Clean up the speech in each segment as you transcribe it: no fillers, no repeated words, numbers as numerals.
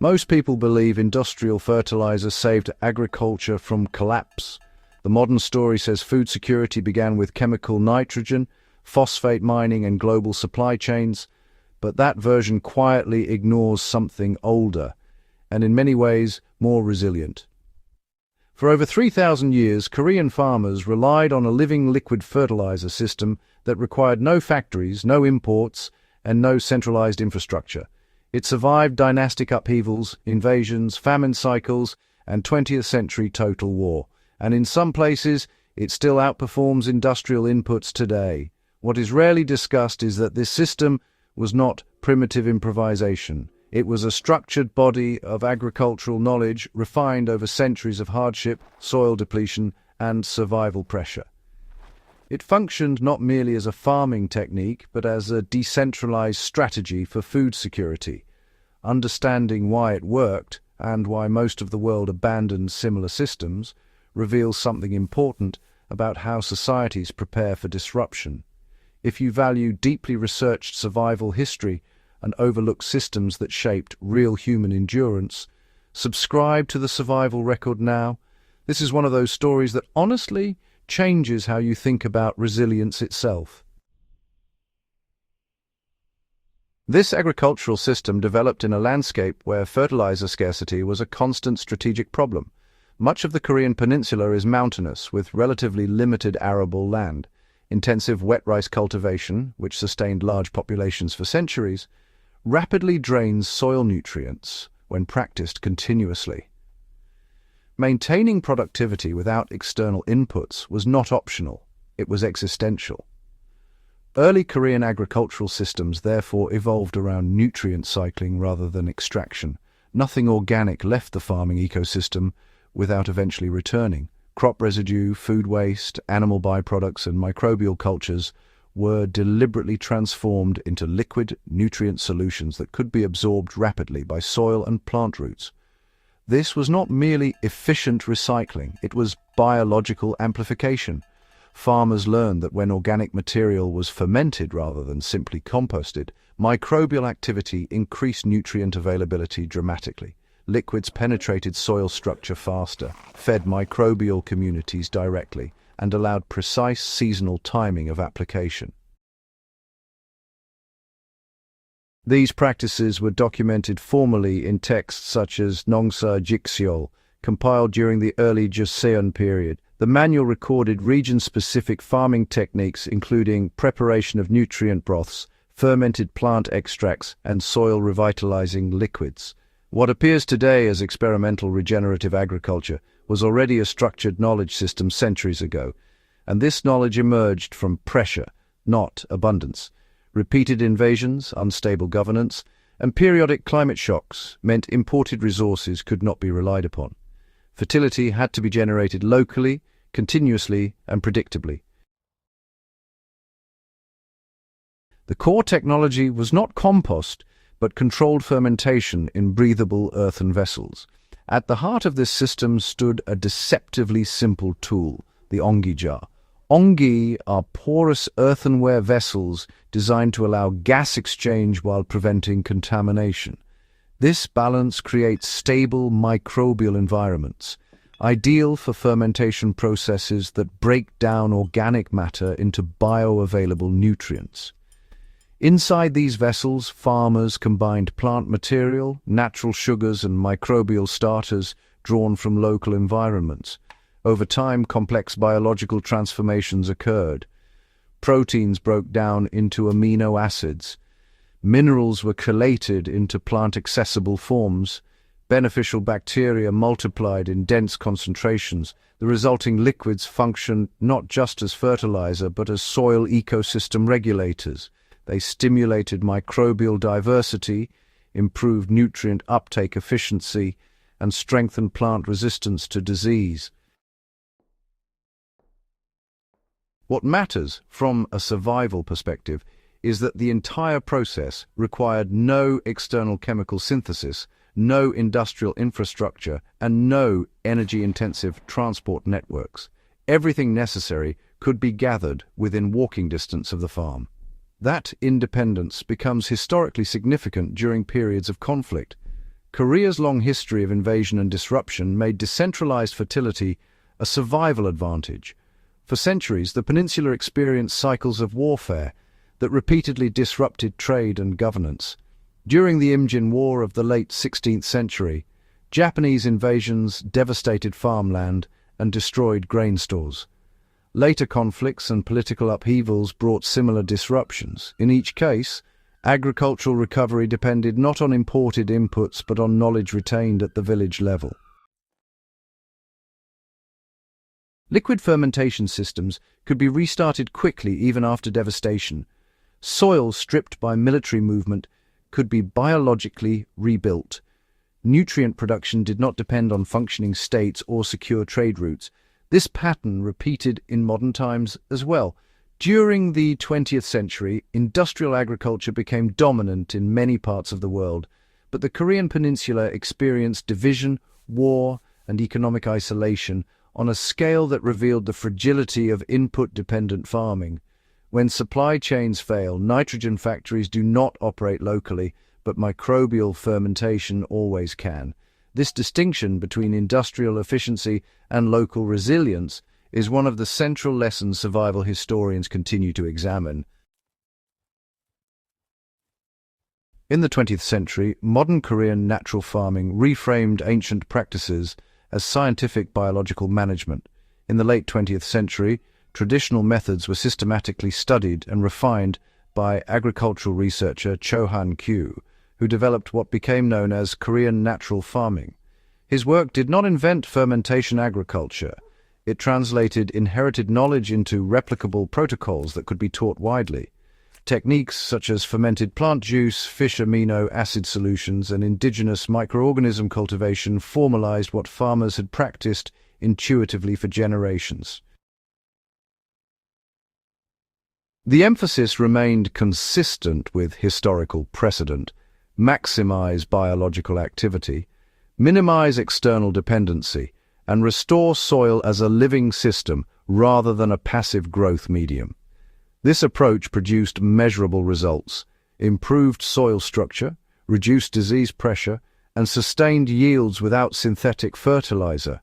Most people believe industrial fertilizer saved agriculture from collapse. The modern story says food security began with chemical nitrogen, phosphate mining and global supply chains, but that version quietly ignores something older, and in many ways more resilient. For over 3,000 years, Korean farmers relied on a living liquid fertilizer system that required no factories, no imports, and no centralized infrastructure. It survived dynastic upheavals, invasions, famine cycles, and 20th century total war. And in some places, it still outperforms industrial inputs today. What is rarely discussed is that this system was not primitive improvisation. It was a structured body of agricultural knowledge refined over centuries of hardship, soil depletion, and survival pressure. It functioned not merely as a farming technique, but as a decentralized strategy for food security. Understanding why it worked, and why most of the world abandoned similar systems, reveals something important about how societies prepare for disruption. If you value deeply researched survival history and overlook systems that shaped real human endurance, subscribe to the Survival Record now. This is one of those stories that honestly changes how you think about resilience itself. This agricultural system developed in a landscape where fertilizer scarcity was a constant strategic problem. Much of the Korean peninsula is mountainous, with relatively limited arable land. Intensive wet rice cultivation, which sustained large populations for centuries, rapidly drains soil nutrients when practiced continuously. Maintaining productivity without external inputs was not optional, it was existential. Early Korean agricultural systems therefore evolved around nutrient cycling rather than extraction. Nothing organic left the farming ecosystem without eventually returning. Crop residue, food waste, animal byproducts, and microbial cultures were deliberately transformed into liquid nutrient solutions that could be absorbed rapidly by soil and plant roots. This was not merely efficient recycling, it was biological amplification. Farmers learned that when organic material was fermented rather than simply composted, microbial activity increased nutrient availability dramatically. Liquids penetrated soil structure faster, fed microbial communities directly, and allowed precise seasonal timing of application. These practices were documented formally in texts such as Nongsa Jikseol, compiled during the early Joseon period. The manual recorded region-specific farming techniques including preparation of nutrient broths, fermented plant extracts, and soil revitalizing liquids. What appears today as experimental regenerative agriculture was already a structured knowledge system centuries ago, and this knowledge emerged from pressure, not abundance. Repeated invasions, unstable governance, and periodic climate shocks meant imported resources could not be relied upon. Fertility had to be generated locally, continuously, and predictably. The core technology was not compost, but controlled fermentation in breathable earthen vessels. At the heart of this system stood a deceptively simple tool, the ongi jar. Ongi are porous earthenware vessels designed to allow gas exchange while preventing contamination. This balance creates stable microbial environments, ideal for fermentation processes that break down organic matter into bioavailable nutrients. Inside these vessels, farmers combined plant material, natural sugars, and microbial starters drawn from local environments. Over time, complex biological transformations occurred. Proteins broke down into amino acids. Minerals were collated into plant-accessible forms. Beneficial bacteria multiplied in dense concentrations. The resulting liquids functioned not just as fertilizer, but as soil ecosystem regulators. They stimulated microbial diversity, improved nutrient uptake efficiency, and strengthened plant resistance to disease. What matters from a survival perspective is that the entire process required no external chemical synthesis, no industrial infrastructure, and no energy-intensive transport networks. Everything necessary could be gathered within walking distance of the farm. That independence becomes historically significant during periods of conflict. Korea's long history of invasion and disruption made decentralized fertility a survival advantage. For centuries, the peninsula experienced cycles of warfare that repeatedly disrupted trade and governance. During the Imjin War of the late 16th century, Japanese invasions devastated farmland and destroyed grain stores. Later conflicts and political upheavals brought similar disruptions. In each case, agricultural recovery depended not on imported inputs but on knowledge retained at the village level. Liquid fermentation systems could be restarted quickly even after devastation. Soil stripped by military movement could be biologically rebuilt. Nutrient production did not depend on functioning states or secure trade routes. This pattern repeated in modern times as well. During the 20th century, industrial agriculture became dominant in many parts of the world, but the Korean peninsula experienced division, war, and economic isolation on a scale that revealed the fragility of input-dependent farming. When supply chains fail, nitrogen factories do not operate locally, but microbial fermentation always can. This distinction between industrial efficiency and local resilience is one of the central lessons survival historians continue to examine. In the 20th century, modern Korean natural farming reframed ancient practices as scientific biological management. In the late 20th century, traditional methods were systematically studied and refined by agricultural researcher Cho Han-kyu, who developed what became known as Korean natural farming. His work did not invent fermentation agriculture. It translated inherited knowledge into replicable protocols that could be taught widely. Techniques such as fermented plant juice, fish amino acid solutions, and indigenous microorganism cultivation formalized what farmers had practiced intuitively for generations. The emphasis remained consistent with historical precedent: maximize biological activity, minimize external dependency, and restore soil as a living system rather than a passive growth medium. This approach produced measurable results: improved soil structure, reduced disease pressure, and sustained yields without synthetic fertilizer.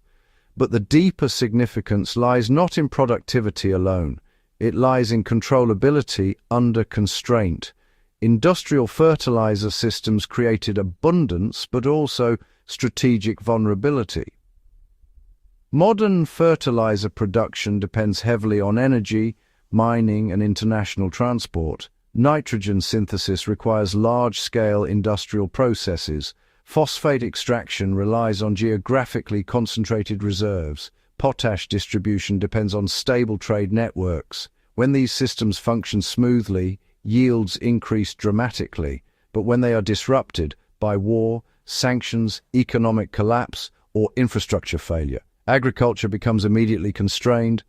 But the deeper significance lies not in productivity alone. It lies in controllability under constraint. Industrial fertilizer systems created abundance but also strategic vulnerability. Modern fertilizer production depends heavily on energy, mining, and international transport. Nitrogen synthesis requires large-scale industrial processes. Phosphate extraction relies on geographically concentrated reserves. Potash distribution depends on stable trade networks. When these systems function smoothly, yields increase dramatically, but when they are disrupted by war, sanctions, economic collapse, or infrastructure failure, agriculture becomes immediately constrained.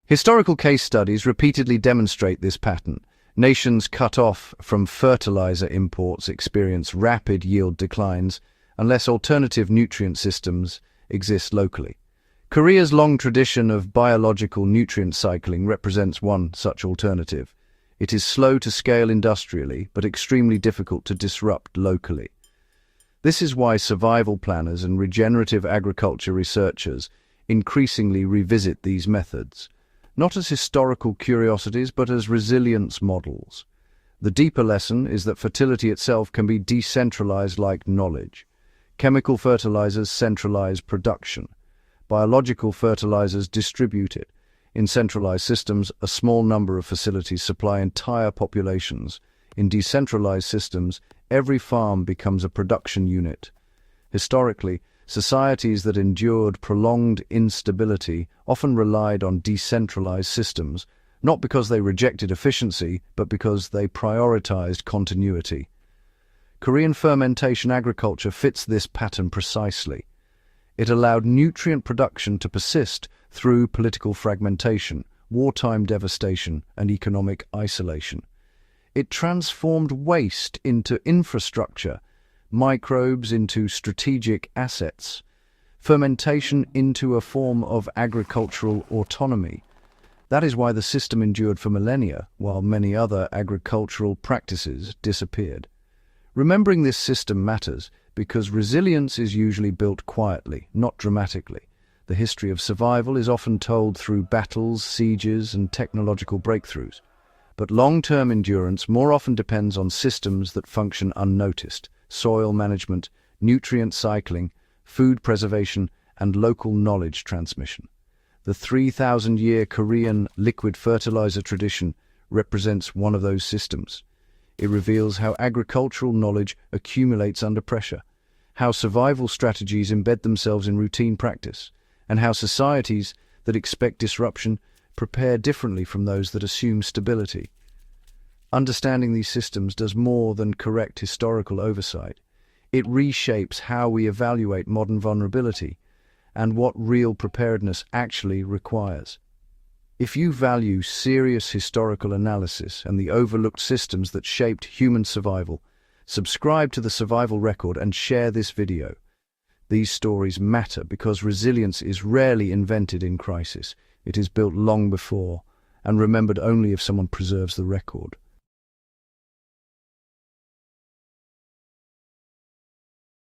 Historical case studies repeatedly demonstrate this pattern. Nations cut off from fertilizer imports experience rapid yield declines unless alternative nutrient systems exist locally. Korea's long tradition of biological nutrient cycling represents one such alternative. It is slow to scale industrially, but extremely difficult to disrupt locally. This is why survival planners and regenerative agriculture researchers increasingly revisit these methods, not as historical curiosities, but as resilience models. The deeper lesson is that fertility itself can be decentralized like knowledge. Chemical fertilizers centralize production. Biological fertilizers distribute it. In centralized systems, a small number of facilities supply entire populations. In decentralized systems, every farm becomes a production unit. Historically, societies that endured prolonged instability often relied on decentralized systems, not because they rejected efficiency, but because they prioritized continuity. Korean fermentation agriculture fits this pattern precisely. It allowed nutrient production to persist through political fragmentation, wartime devastation, and economic isolation. It transformed waste into infrastructure, microbes into strategic assets, fermentation into a form of agricultural autonomy. That is why the system endured for millennia, while many other agricultural practices disappeared. Remembering this system matters because resilience is usually built quietly, not dramatically. The history of survival is often told through battles, sieges, and technological breakthroughs. But long-term endurance more often depends on systems that function unnoticed: soil management, nutrient cycling, food preservation, and local knowledge transmission. The 3,000-year Korean liquid fertilizer tradition represents one of those systems. It reveals how agricultural knowledge accumulates under pressure, how survival strategies embed themselves in routine practice, and how societies that expect disruption prepare differently from those that assume stability. Understanding these systems does more than correct historical oversight. It reshapes how we evaluate modern vulnerability and what real preparedness actually requires. If you value serious historical analysis and the overlooked systems that shaped human survival, subscribe to the Survival Record and share this video. These stories matter because resilience is rarely invented in crisis. It is built long before and remembered only if someone preserves the record.